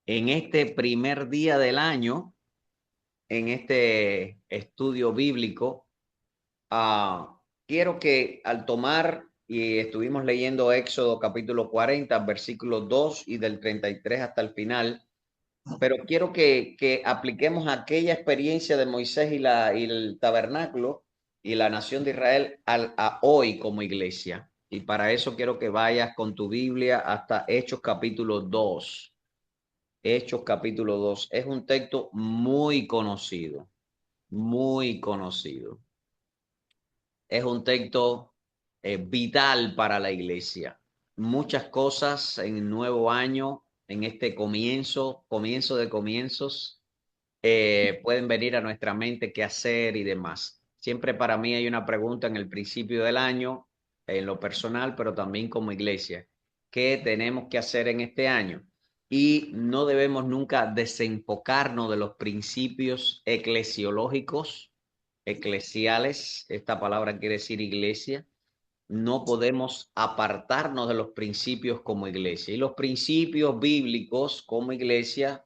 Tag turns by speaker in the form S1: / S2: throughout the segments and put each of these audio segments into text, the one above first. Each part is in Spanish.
S1: en este primer día del año, en este estudio bíblico. Quiero que al tomar, y estuvimos leyendo Éxodo capítulo 40, versículos 2 y del 33 hasta el final, pero quiero que apliquemos aquella experiencia de Moisés y el tabernáculo y la nación de Israel a hoy como iglesia. Y para eso quiero que vayas con tu Biblia hasta Hechos capítulo 2. Hechos capítulo 2 es un texto muy conocido, muy conocido. Es un texto vital para la iglesia. Muchas cosas en el nuevo año, en este comienzo de comienzos, pueden venir a nuestra mente qué hacer y demás. Siempre para mí hay una pregunta en el principio del año, en lo personal, pero también como iglesia. ¿Qué tenemos que hacer en este año? Y no debemos nunca desenfocarnos de los principios eclesiológicos, eclesiales. Esta palabra quiere decir iglesia. No podemos apartarnos de los principios como iglesia. Y los principios bíblicos como iglesia,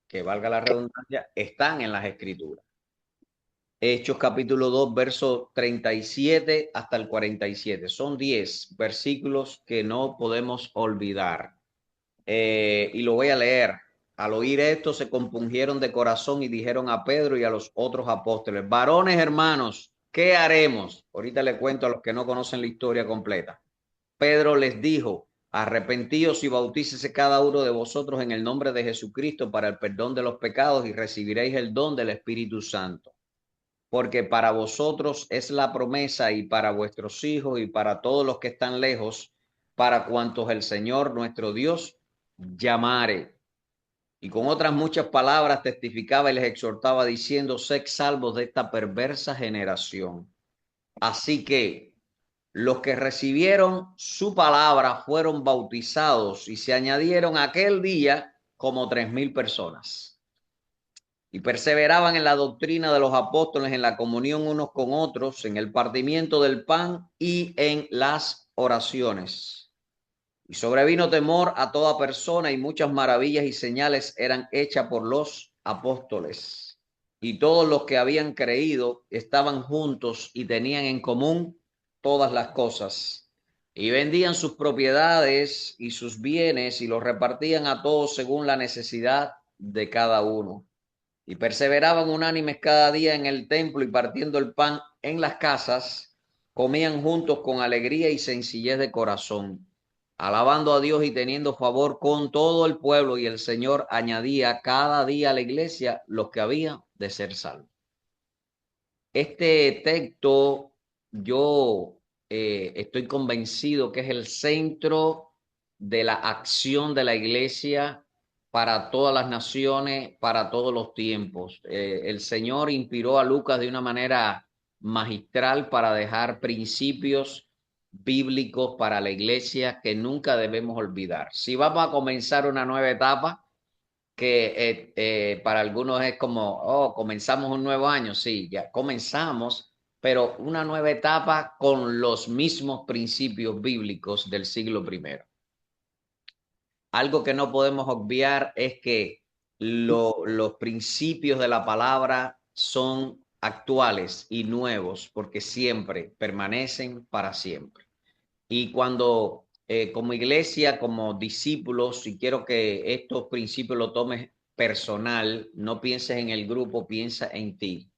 S1: que valga la redundancia, están en las escrituras. Hechos capítulo 2 verso 37 hasta el 47. Son 10 versículos que no podemos olvidar. Y lo voy a leer. Al oír esto, se compungieron de corazón y dijeron a Pedro y a los otros apóstoles: varones hermanos, ¿qué haremos? Ahorita le cuento a los que no conocen la historia completa. Pedro les dijo: arrepentíos y bautícese cada uno de vosotros en el nombre de Jesucristo para el perdón de los pecados y recibiréis el don del Espíritu Santo. Porque para vosotros es la promesa y para vuestros hijos y para todos los que están lejos, para cuantos el Señor nuestro Dios llamare. Y con otras muchas palabras testificaba y les exhortaba diciendo: sed salvos de esta perversa generación. Así que los que recibieron su palabra fueron bautizados y se añadieron aquel día como 3,000 personas. Y perseveraban en la doctrina de los apóstoles, en la comunión unos con otros, en el partimiento del pan y en las oraciones. Y sobrevino temor a toda persona y muchas maravillas y señales eran hechas por los apóstoles. Y todos los que habían creído estaban juntos y tenían en común todas las cosas. Y vendían sus propiedades y sus bienes y los repartían a todos según la necesidad de cada uno. Y perseveraban unánimes cada día en el templo y partiendo el pan en las casas, comían juntos con alegría y sencillez de corazón, alabando a Dios y teniendo favor con todo el pueblo, y el Señor añadía cada día a la iglesia los que había de ser salvos. Este texto yo estoy convencido que es el centro de la acción de la iglesia para todas las naciones, para todos los tiempos. El Señor inspiró a Lucas de una manera magistral para dejar principios bíblicos para la iglesia que nunca debemos olvidar. Si vamos a comenzar una nueva etapa, que para algunos es como, oh, comenzamos un nuevo año. Sí, ya comenzamos, pero una nueva etapa con los mismos principios bíblicos del siglo primero. Algo que no podemos obviar es que los principios de la palabra son actuales y nuevos porque siempre permanecen para siempre. Y cuando como iglesia, como discípulos, y quiero que estos principios lo tomes personal, no pienses en el grupo, piensa en ti.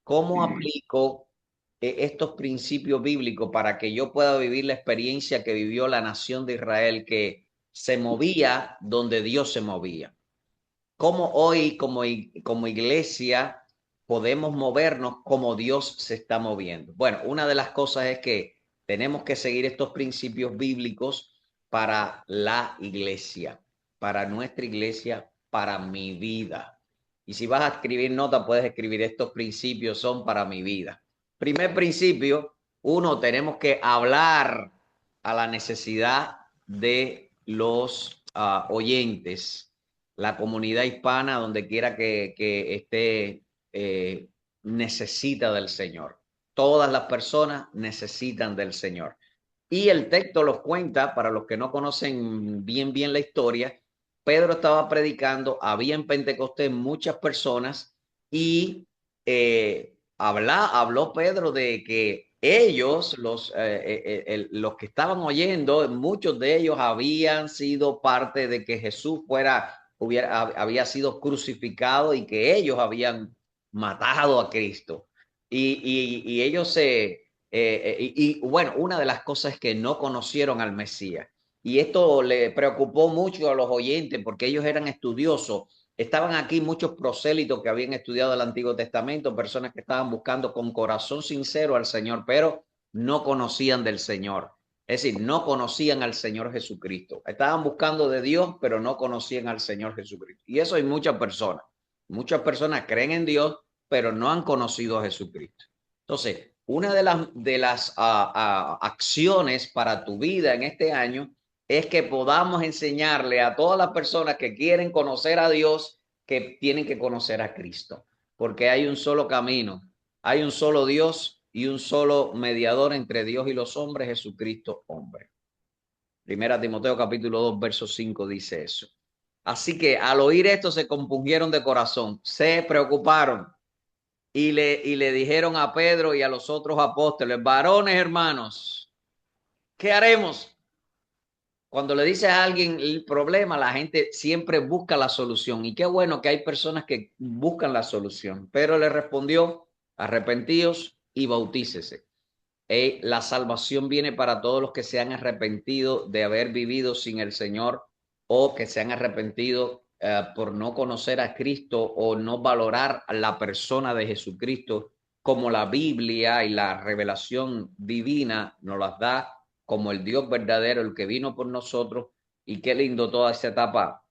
S1: ¿Cómo aplico estos principios bíblicos para que yo pueda vivir la experiencia que vivió la nación de Israel, que se movía donde Dios se movía? ¿Cómo hoy como iglesia podemos movernos como Dios se está moviendo? Bueno, una de las cosas es que tenemos que seguir estos principios bíblicos para la iglesia, para nuestra iglesia, para mi vida. Y si vas a escribir nota, puedes escribir: estos principios son para mi vida. Primer principio: uno, tenemos que hablar a la necesidad de los oyentes, la comunidad hispana, donde quiera que esté, necesita del Señor. Todas las personas necesitan del Señor. Y el texto los cuenta, para los que no conocen bien la historia, Pedro estaba predicando, había en Pentecostés muchas personas y habló Pedro de que ellos, los que estaban oyendo, muchos de ellos habían sido parte de que Jesús había sido crucificado y que ellos habían matado a Cristo. Y ellos bueno, una de las cosas es que no conocieron al Mesías. Y esto le preocupó mucho a los oyentes porque ellos eran estudiosos. Estaban aquí muchos prosélitos que habían estudiado el Antiguo Testamento, personas que estaban buscando con corazón sincero al Señor, pero no conocían del Señor. Es decir, no conocían al Señor Jesucristo. Estaban buscando de Dios, pero no conocían al Señor Jesucristo. Y eso hay muchas personas. Muchas personas creen en Dios, pero no han conocido a Jesucristo. Entonces, una de las acciones para tu vida en este año es que podamos enseñarle a todas las personas que quieren conocer a Dios que tienen que conocer a Cristo, porque hay un solo camino, hay un solo Dios y un solo mediador entre Dios y los hombres, Jesucristo, hombre. Primera Timoteo capítulo 2, verso 5 dice eso. Así que al oír esto se compungieron de corazón, se preocuparon y le dijeron a Pedro y a los otros apóstoles, varones hermanos, ¿qué haremos? Cuando le dices a alguien el problema, la gente siempre busca la solución. Y qué bueno que hay personas que buscan la solución. Pero le respondió, arrepentíos y bautícese. La salvación viene para todos los que se han arrepentido de haber vivido sin el Señor o que se han arrepentido por no conocer a Cristo o no valorar a la persona de Jesucristo como la Biblia y la revelación divina nos las da como el Dios verdadero, el que vino por nosotros. Y qué lindo toda esa etapa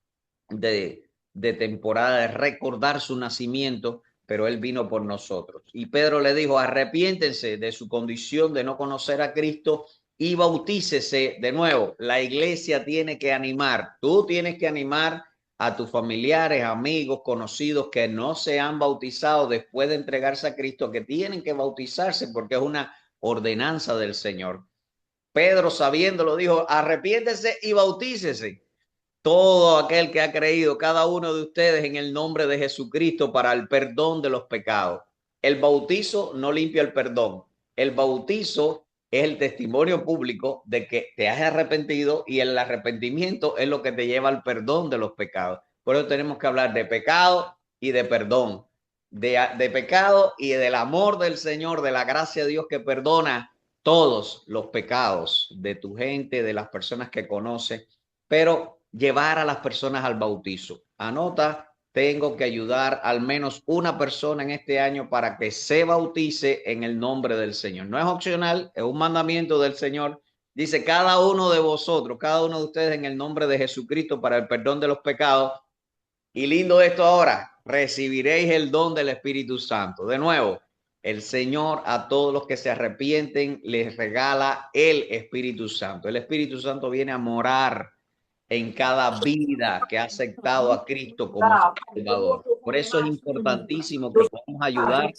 S1: de temporada de recordar su nacimiento, pero él vino por nosotros. Y Pedro le dijo, arrepiéntense de su condición de no conocer a Cristo y bautícese de nuevo. La iglesia tiene que animar, tú tienes que animar a tus familiares, amigos, conocidos que no se han bautizado después de entregarse a Cristo, que tienen que bautizarse porque es una ordenanza del Señor. Pedro, sabiéndolo, dijo, arrepiéntese y bautícese todo aquel que ha creído, cada uno de ustedes, en el nombre de Jesucristo para el perdón de los pecados. El bautizo no limpia el perdón. El bautizo es el testimonio público de que te has arrepentido y el arrepentimiento es lo que te lleva al perdón de los pecados. Por eso tenemos que hablar de pecado y de perdón, de pecado y del amor del Señor, de la gracia de Dios que perdona todos los pecados de tu gente, de las personas que conoces, pero llevar a las personas al bautizo. Anota, tengo que ayudar al menos una persona en este año para que se bautice en el nombre del Señor. No es opcional, es un mandamiento del Señor. Dice, cada uno de vosotros, cada uno de ustedes en el nombre de Jesucristo para el perdón de los pecados. Y lindo esto ahora, recibiréis el don del Espíritu Santo. De nuevo, el Señor a todos los que se arrepienten les regala el Espíritu Santo. El Espíritu Santo viene a morar en cada vida que ha aceptado a Cristo como Salvador. Por eso es importantísimo que podamos ayudar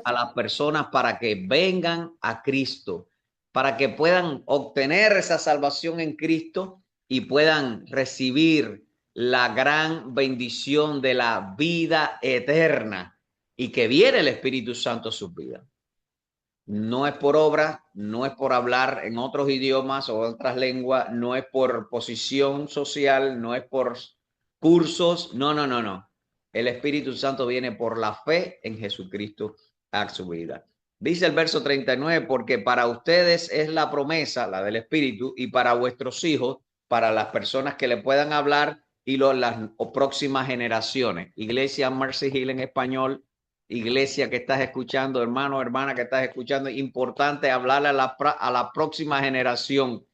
S1: a las personas para que vengan a Cristo, para que puedan obtener esa salvación en Cristo y puedan recibir la gran bendición de la vida eterna y que viene el Espíritu Santo a sus vidas. No es por obra, no es por hablar en otros idiomas o otras lenguas, no es por posición social, no es por cursos, no, no, no, no. El Espíritu Santo viene por la fe en Jesucristo a su vida. Dice el verso 39, porque para ustedes es la promesa, la del Espíritu, y para vuestros hijos, para las personas que le puedan hablar y las próximas generaciones. Iglesia Mercy Hill en español. Iglesia que estás escuchando, hermano, hermana que estás escuchando, importante hablarle a la próxima generación.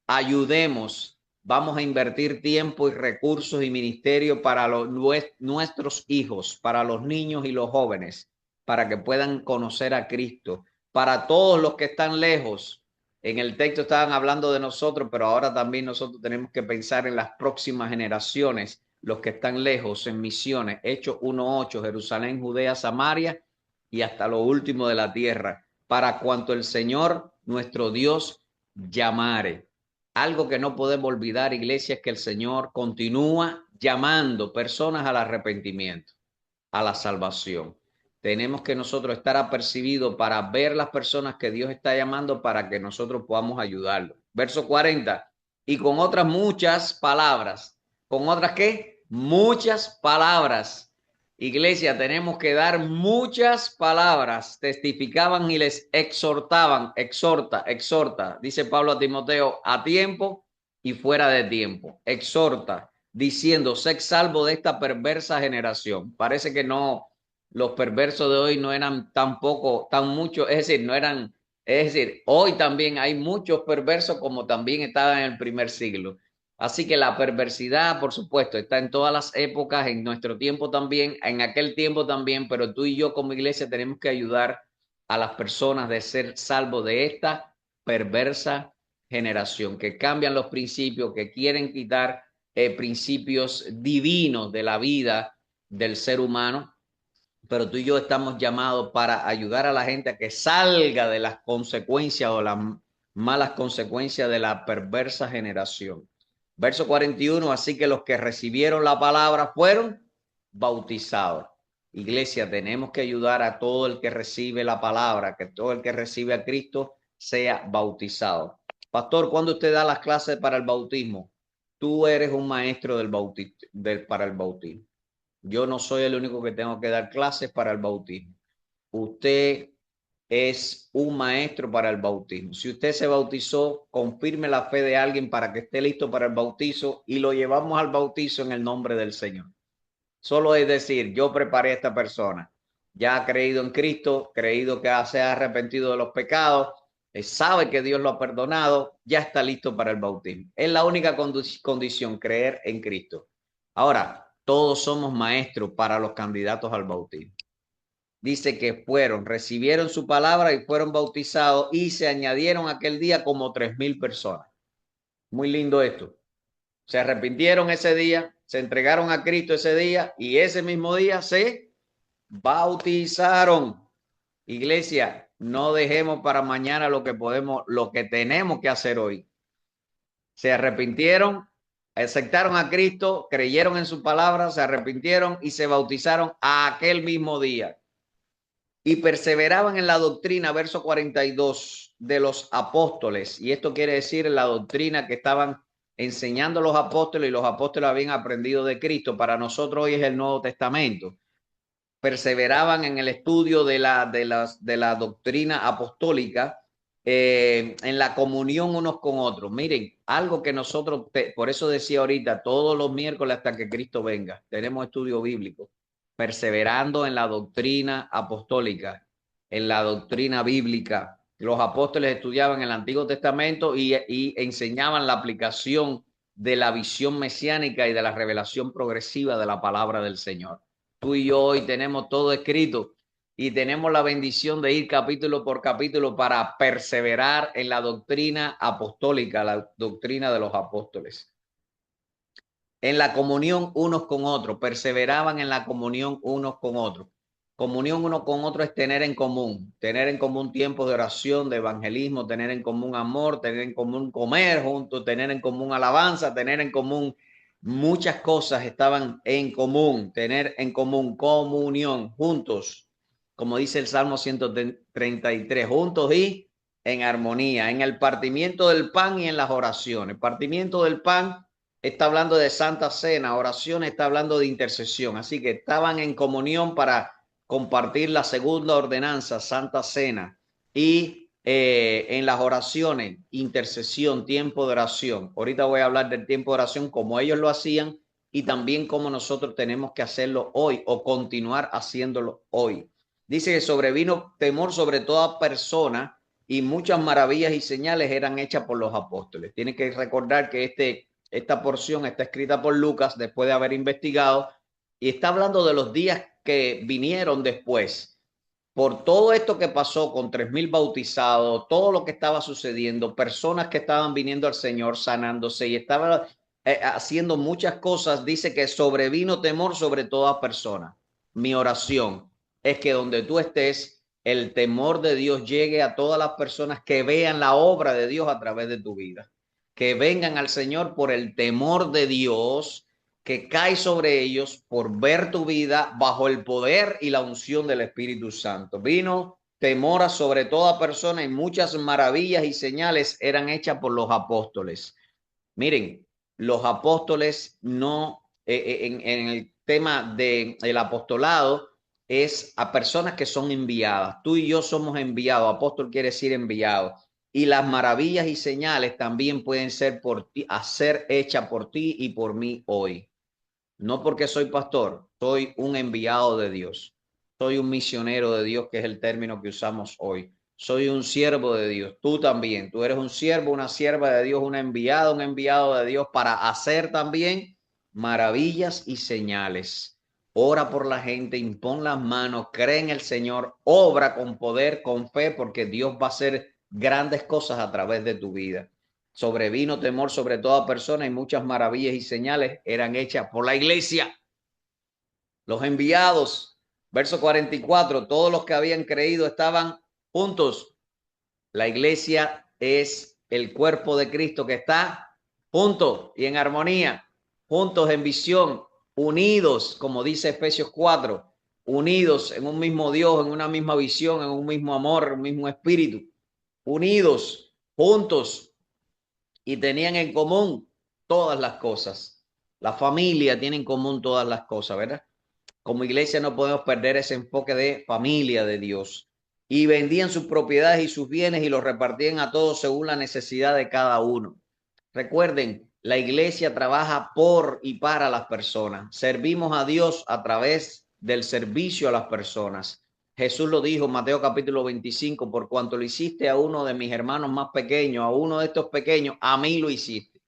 S1: Ayudemos, vamos a invertir tiempo y recursos y ministerio para nuestros hijos, para los niños y los jóvenes, para que puedan conocer a Cristo. Para todos los que están lejos, en el texto estaban hablando de nosotros, pero ahora también nosotros tenemos que pensar en las próximas generaciones, los que están lejos en misiones. Hechos 1:8, Jerusalén, Judea, Samaria y hasta lo último de la tierra, para cuanto el Señor nuestro Dios llamare. Algo que no podemos olvidar, iglesia, es que el Señor continúa llamando personas al arrepentimiento, a la salvación. Tenemos que nosotros estar apercibidos para ver las personas que Dios está llamando para que nosotros podamos ayudarlos. Verso 40. Y con otras muchas palabras. ¿Con otras qué? Muchas palabras. Iglesia, tenemos que dar muchas palabras. Testificaban y les exhortaban. Exhorta. Dice Pablo a Timoteo, a tiempo y fuera de tiempo. Exhorta, diciendo, sé salvo de esta perversa generación. Parece que no, los perversos de hoy no eran tampoco, tan muchos, es decir, no eran, es decir, hoy también hay muchos perversos como también estaban en el primer siglo. Así que la perversidad, por supuesto, está en todas las épocas, en nuestro tiempo también, en aquel tiempo también, pero tú y yo como iglesia tenemos que ayudar a las personas de ser salvos de esta perversa generación, que cambian los principios, que quieren quitar principios divinos de la vida del ser humano, pero tú y yo estamos llamados para ayudar a la gente a que salga de las consecuencias o las malas consecuencias de la perversa generación. Verso 41, así que los que recibieron la palabra fueron bautizados. Iglesia, tenemos que ayudar a todo el que recibe la palabra, que todo el que recibe a Cristo sea bautizado. Pastor, ¿cuándo usted da las clases para el bautismo? Tú eres un maestro para el bautismo. Yo no soy el único que tengo que dar clases para el bautismo. Usted es un maestro para el bautismo. Si usted se bautizó, confirme la fe de alguien para que esté listo para el bautizo y lo llevamos al bautizo en el nombre del Señor. Solo es decir, yo preparé a esta persona, ya ha creído en Cristo, creído que se ha arrepentido de los pecados, sabe que Dios lo ha perdonado, ya está listo para el bautismo. Es la única condición, creer en Cristo. Ahora, todos somos maestros para los candidatos al bautismo. Dice que recibieron su palabra y fueron bautizados y se añadieron aquel día como 3,000 personas. Muy lindo esto. Se arrepintieron ese día, se entregaron a Cristo ese día y ese mismo día se bautizaron. Iglesia, no dejemos para mañana lo que tenemos que hacer hoy. Se arrepintieron, aceptaron a Cristo, creyeron en su palabra, se arrepintieron y se bautizaron aquel mismo día. Y perseveraban en la doctrina, verso 42, de los apóstoles. Y esto quiere decir la doctrina que estaban enseñando los apóstoles y los apóstoles habían aprendido de Cristo. Para nosotros hoy es el Nuevo Testamento. Perseveraban en el estudio de la doctrina apostólica, en la comunión unos con otros. Miren, algo que nosotros, por eso decía ahorita, todos los miércoles hasta que Cristo venga, tenemos estudio bíblico, perseverando en la doctrina apostólica, en la doctrina bíblica. Los apóstoles estudiaban el Antiguo Testamento y enseñaban la aplicación de la visión mesiánica y de la revelación progresiva de la palabra del Señor. Tú y yo hoy tenemos todo escrito y tenemos la bendición de ir capítulo por capítulo para perseverar en la doctrina apostólica, la doctrina de los apóstoles. En la comunión unos con otros, perseveraban en la comunión unos con otros. Comunión uno con otro es tener en común tiempos de oración, de evangelismo, tener en común amor, tener en común comer juntos, tener en común alabanza, tener en común muchas cosas estaban en común, tener en común comunión juntos, como dice el Salmo 133, juntos y en armonía, en el partimiento del pan y en las oraciones. Partimiento del pan está hablando de Santa Cena, oración está hablando de intercesión, así que estaban en comunión para compartir la segunda ordenanza, Santa Cena, y en las oraciones, intercesión, tiempo de oración. Ahorita voy a hablar del tiempo de oración, como ellos lo hacían y también como nosotros tenemos que hacerlo hoy o continuar haciéndolo hoy. Dice que sobrevino temor sobre toda persona y muchas maravillas y señales eran hechas por los apóstoles. Tienen que recordar que esta porción está escrita por Lucas después de haber investigado y está hablando de los días que vinieron después. Por todo esto que pasó con 3,000 bautizados, todo lo que estaba sucediendo, personas que estaban viniendo al Señor sanándose y estaban haciendo muchas cosas, dice que sobrevino temor sobre toda persona. Mi oración es que donde tú estés, el temor de Dios llegue a todas las personas que vean la obra de Dios a través de tu vida, que vengan al Señor por el temor de Dios que cae sobre ellos por ver tu vida bajo el poder y la unción del Espíritu Santo. Vino temor sobre toda persona y muchas maravillas y señales eran hechas por los apóstoles. Miren, los apóstoles no, en el tema del apostolado, es a personas que son enviadas. Tú y yo somos enviados. Apóstol quiere decir enviado. Y las maravillas y señales también pueden ser por ti, a ser hechas por ti y por mí hoy. No porque soy pastor, soy un enviado de Dios. Soy un misionero de Dios, que es el término que usamos hoy. Soy un siervo de Dios. Tú también. Tú eres un siervo, una sierva de Dios, una enviada, un enviado de Dios para hacer también maravillas y señales. Ora por la gente, impón las manos, cree en el Señor, obra con poder, con fe, porque Dios va a hacer grandes cosas a través de tu vida. Sobrevino temor sobre toda persona y muchas maravillas y señales eran hechas por la iglesia. Los enviados, verso 44, todos los que habían creído estaban juntos. La iglesia es el cuerpo de Cristo que está juntos y en armonía, juntos en visión, unidos, como dice Efesios 4, unidos en un mismo Dios, en una misma visión, en un mismo amor, en un mismo espíritu, unidos, juntos, y tenían en común todas las cosas. La familia tiene en común todas las cosas, ¿verdad? Como iglesia no podemos perder ese enfoque de familia de Dios. Y vendían sus propiedades y sus bienes y los repartían a todos según la necesidad de cada uno. Recuerden, la iglesia trabaja por y para las personas. Servimos a Dios a través del servicio a las personas. Jesús lo dijo en Mateo capítulo 25, por cuanto lo hiciste a uno de mis hermanos más pequeños, a uno de estos pequeños, a mí lo hiciste.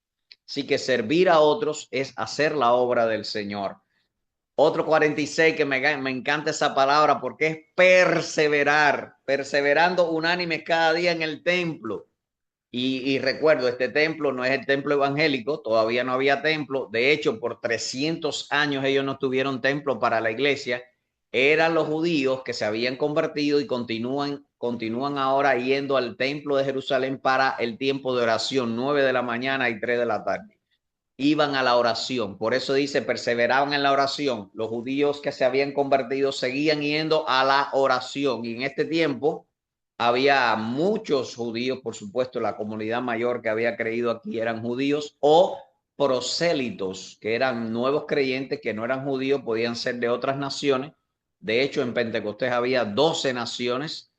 S1: Así que servir a otros es hacer la obra del Señor. Otro 46 que me encanta esa palabra porque es perseverar, perseverando unánimes cada día en el templo. Y recuerdo, este templo no es el templo evangélico, todavía no había templo. De hecho, por 300 años ellos no tuvieron templo para la iglesia. Eran los judíos que se habían convertido y continúan ahora yendo al templo de Jerusalén para el tiempo de oración, 9 de la mañana y 3 de la tarde. Iban a la oración. Por eso dice, perseveraban en la oración. Los judíos que se habían convertido seguían yendo a la oración. Y en este tiempo había muchos judíos, por supuesto, la comunidad mayor que había creído aquí eran judíos o prosélitos, que eran nuevos creyentes que no eran judíos, podían ser de otras naciones. De hecho, en Pentecostés había 12 naciones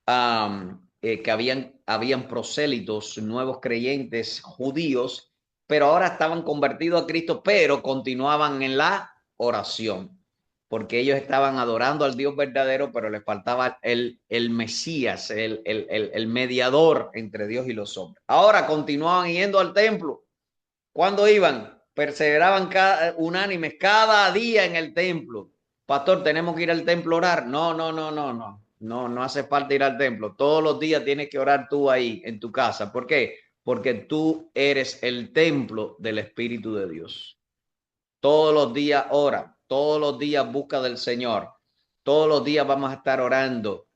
S1: que habían prosélitos, nuevos creyentes judíos, pero ahora estaban convertidos a Cristo, pero continuaban en la oración, porque ellos estaban adorando al Dios verdadero, pero les faltaba el Mesías, el mediador entre Dios y los hombres. Ahora continuaban yendo al templo. ¿Cuándo iban? Perseveraban unánimes cada día en el templo. Pastor, ¿tenemos que ir al templo a orar? No, no, no, no, no. No, no hace falta ir al templo. Todos los días tienes que orar tú ahí en tu casa. ¿Por qué? Porque tú eres el templo del Espíritu de Dios. Todos los días ora, todos los días busca del Señor. Todos los días vamos a estar orando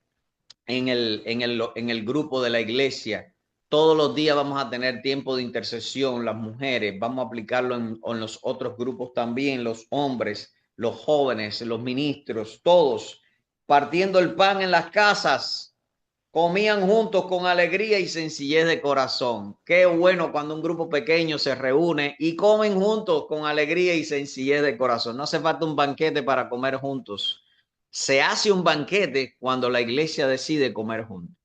S1: en el grupo de la iglesia. Todos los días vamos a tener tiempo de intercesión, las mujeres, vamos a aplicarlo en los otros grupos también, los hombres, los jóvenes, los ministros, todos partiendo el pan en las casas, comían juntos con alegría y sencillez de corazón. Qué bueno cuando un grupo pequeño se reúne y comen juntos con alegría y sencillez de corazón. No hace falta un banquete para comer juntos. Se hace un banquete cuando la iglesia decide comer juntos.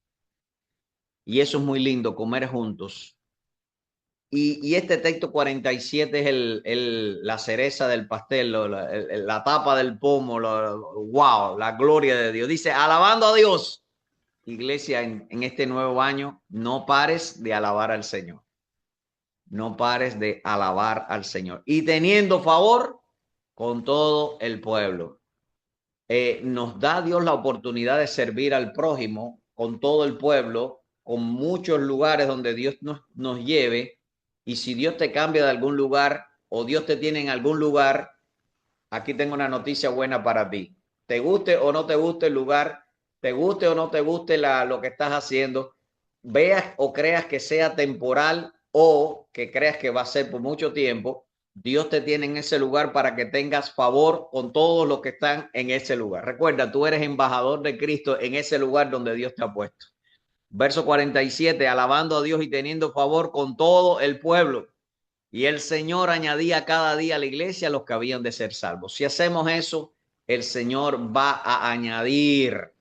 S1: Y eso es muy lindo, comer juntos. Y este texto 47 es la cereza del pastel, la tapa del pomo, wow, la gloria de Dios. Dice, alabando a Dios. Iglesia, en este nuevo año, no pares de alabar al Señor. No pares de alabar al Señor. Y teniendo favor con todo el pueblo. Nos da Dios la oportunidad de servir al prójimo con todo el pueblo, con muchos lugares donde Dios nos lleve. Y si Dios te cambia de algún lugar o Dios te tiene en algún lugar, aquí tengo una noticia buena para ti. Te guste o no te guste el lugar, te guste o no te guste lo que estás haciendo, veas o creas que sea temporal o que creas que va a ser por mucho tiempo, Dios te tiene en ese lugar para que tengas favor con todos los que están en ese lugar. Recuerda, tú eres embajador de Cristo en ese lugar donde Dios te ha puesto. Verso 47, alabando a Dios y teniendo favor con todo el pueblo. Y el Señor añadía cada día a la iglesia los que habían de ser salvos. Si hacemos eso, el Señor va a añadir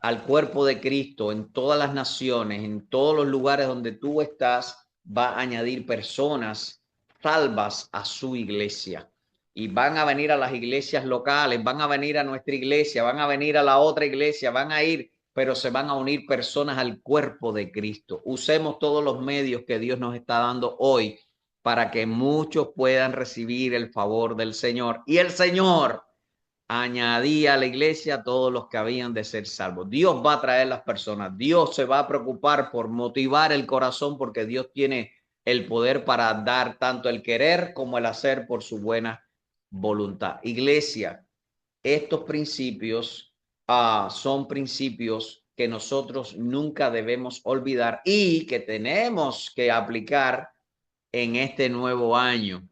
S1: al cuerpo de Cristo en todas las naciones, en todos los lugares donde tú estás, va a añadir personas salvas a su iglesia. Y van a venir a las iglesias locales, van a venir a nuestra iglesia, van a venir a la otra iglesia, van a ir, pero se van a unir personas al cuerpo de Cristo. Usemos todos los medios que Dios nos está dando hoy para que muchos puedan recibir el favor del Señor. Y el Señor añadía a la iglesia a todos los que habían de ser salvos. Dios va a traer las personas. Dios se va a preocupar por motivar el corazón porque Dios tiene el poder para dar tanto el querer como el hacer por su buena voluntad. Iglesia, estos principios son principios que nosotros nunca debemos olvidar y que tenemos que aplicar en este nuevo año,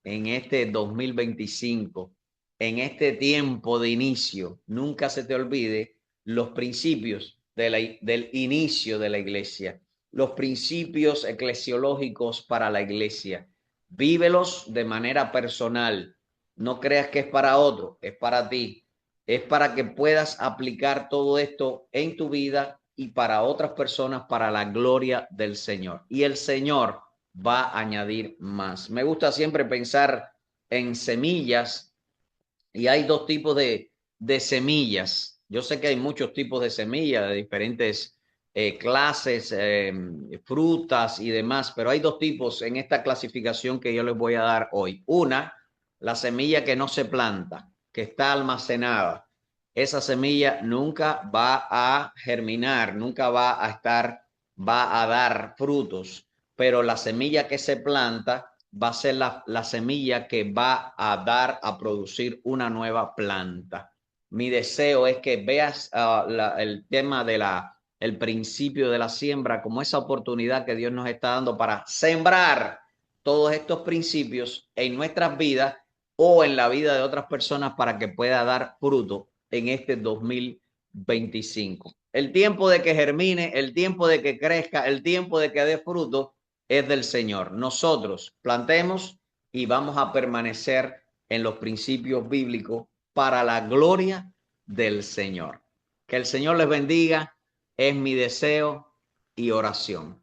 S1: en este 2025, en este tiempo de inicio. Nunca se te olvide los principios del inicio de la iglesia, los principios eclesiológicos para la iglesia. Vívelos de manera personal. No creas que es para otro, es para ti. Es para que puedas aplicar todo esto en tu vida y para otras personas para la gloria del Señor. Y el Señor va a añadir más. Me gusta siempre pensar en semillas y hay dos tipos de semillas. Yo sé que hay muchos tipos de semillas de diferentes clases, frutas y demás, pero hay dos tipos en esta clasificación que yo les voy a dar hoy. Una, la semilla que no se planta, que está almacenada. Esa semilla nunca va a germinar, nunca va a dar frutos, pero la semilla que se planta va a ser la semilla que va a dar a producir una nueva planta. Mi deseo es que veas el tema de el principio de la siembra como esa oportunidad que Dios nos está dando para sembrar todos estos principios en nuestras vidas o en la vida de otras personas para que pueda dar fruto en este 2025. El tiempo de que germine, el tiempo de que crezca, el tiempo de que dé fruto es del Señor. Nosotros plantemos y vamos a permanecer en los principios bíblicos para la gloria del Señor. Que el Señor les bendiga, es mi deseo y oración.